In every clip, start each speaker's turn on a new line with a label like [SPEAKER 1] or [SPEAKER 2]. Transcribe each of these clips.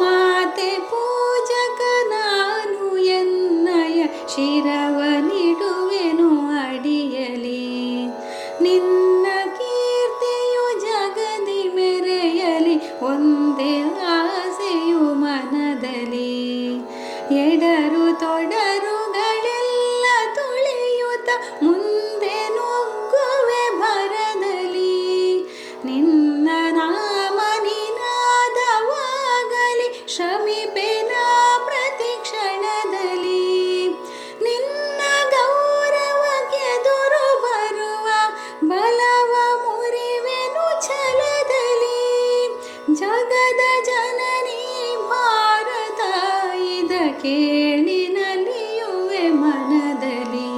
[SPEAKER 1] ಮಾತೆ ಪೂಜಕ ನಾನು ಎನ್ನಯ ಶಿರವನಿಡುವೆನು ಅಡಿಯಲಿ. ನಿನ್ನ ಕೀರ್ತಿಯು ಜಗದಿ ಮೆರೆಯಲಿ, ಒಂದೇ ಆಸೆಯು ಮನದಲ್ಲಿ. ಎಡರು ತೊಡರುಗಳೆಲ್ಲ ತುಳಿಯುತ್ತ ಮುಂದೆ ನುಗ್ಗುವೆ ಭರದಲ್ಲಿ. ನಿನ್ನ ನಾಮ ನಿನಾದವಾಗಲಿ, ಶ್ರಮಿಪೆನ ಪ್ರತಿ ಕ್ಷಣದಲ್ಲಿ. ನಿನ್ನ ಗೌರವಕ್ಕೆದುರು ಬರುವ ಬಲವ ಮುರಿವೆನು ಛಲದಲ್ಲಿ. ಜಗದ ಜನನಿ ಭಾರತ ಇದ ಕೇಳಿ ನಲಿಯುವೆ ಮನದಲ್ಲಿ.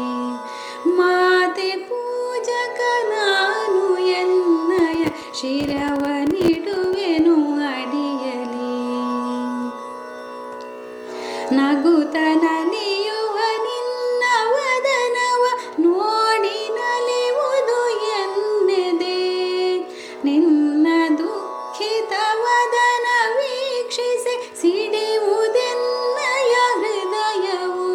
[SPEAKER 1] ಮಾತೆ ಪೂಜಕ ನಾನು ಎನ್ನಯ ಶಿರವನಿಡುವೆನು ಅಡಿಯಲಿ. ನಗುತ ನಲಿಯುವ ನಿನ್ನ ವದನವ ನೋಡಿ ನಲಿವುದು ಎನ್ನೆದೆ. ನಿನ್ನ ದುಃಖಿತ ವದನ ವೀಕ್ಷಿಸಿ ಸಿಡಿಯುವುದೆನ್ನಯ ಹೃದಯವು.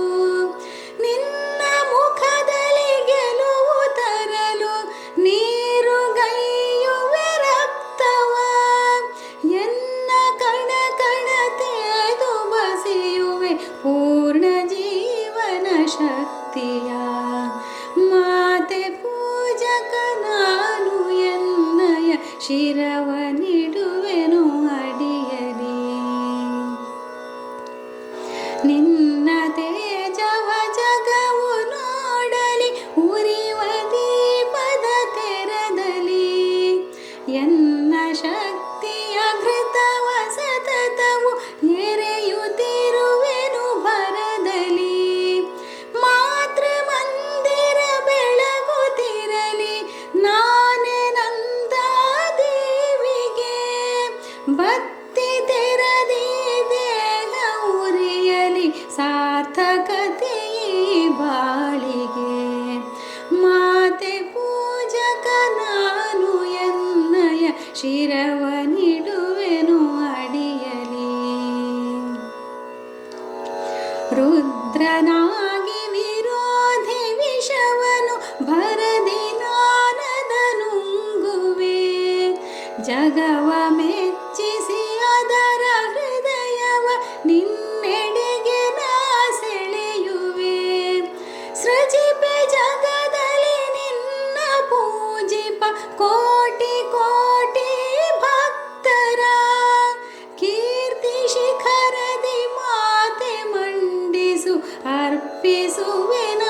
[SPEAKER 1] ನಿನ್ನ ಮುಖದಲ್ಲಿ ಗೆಲುವು ತರಲು ನೀರುಗೈಯುವೆ ರಕ್ತವ. ಎನ್ನ ಕಣ ಕಣತೆದು ಬಸಿಯುವೆ ಪೂರ್ಣ ಜೀವನ ಶಕ್ತಿಯ. ಮಾತೆ ಪೂಜಕ ನಾನು ಎನ್ನಯ ಶಿರವನಿಡುವೆನು ಅಡಿಯಲಿ. ನಿನ್ನ ತೇಜವ ಜಗವು ನೋಡಲಿ, ಉರಿವ ದೀಪದ ತೆರದಲ್ಲಿ. ಎನ್ನ ಶಕ್ತಿಯ ಘೃತವ ಸತತವು ಎರೆಯುತ್ತಿರುವೆನು ಭರದಲ್ಲಿ. ಮಾತೃ ಮಂದಿರ ಬೆಳಗುತ್ತಿರಲಿ, ನಾನೇ ನಂದ ದೇವಿಗೆ. ಭಕ್ತಿ ತೆರದಿ ದೇಹ ಉರಿಯಲಿ, ಸಾರ್ಥಕತೆ ಈ ಬಾಳಿಗೆ. ಮಾತೆ ಪೂಜಕ ನಾನು ಎನ್ನಯ ಶಿರವನಿಡುವೆನು ಅಡಿಯಲಿ. ರುದ್ರನಾಗಿ ವಿರೋಧಿ ವಿಷವನು ಭರದಿ ನಾನದ ನುಂಗುವೆ. ಜಗವ ಮೆಚ್ಚಿಸಿ ಅದರ ಹೃದಯವ ನಿನ್ನೆಡೆಗೆ ನಾ ಸೆಳೆಯುವೆ. ಸೃಜಿಪೆ ಜಗದಲ್ಲಿ ನಿನ್ನ ಪೂಜಿಪ ಕೋಟಿ ಕೋಟಿ ಭಕ್ತರ. ಕೀರ್ತಿ ಶಿಖರದಿ ಮಾತೆ ಮಂಡಿಸು ಅರ್ಪಿಸುವೆನ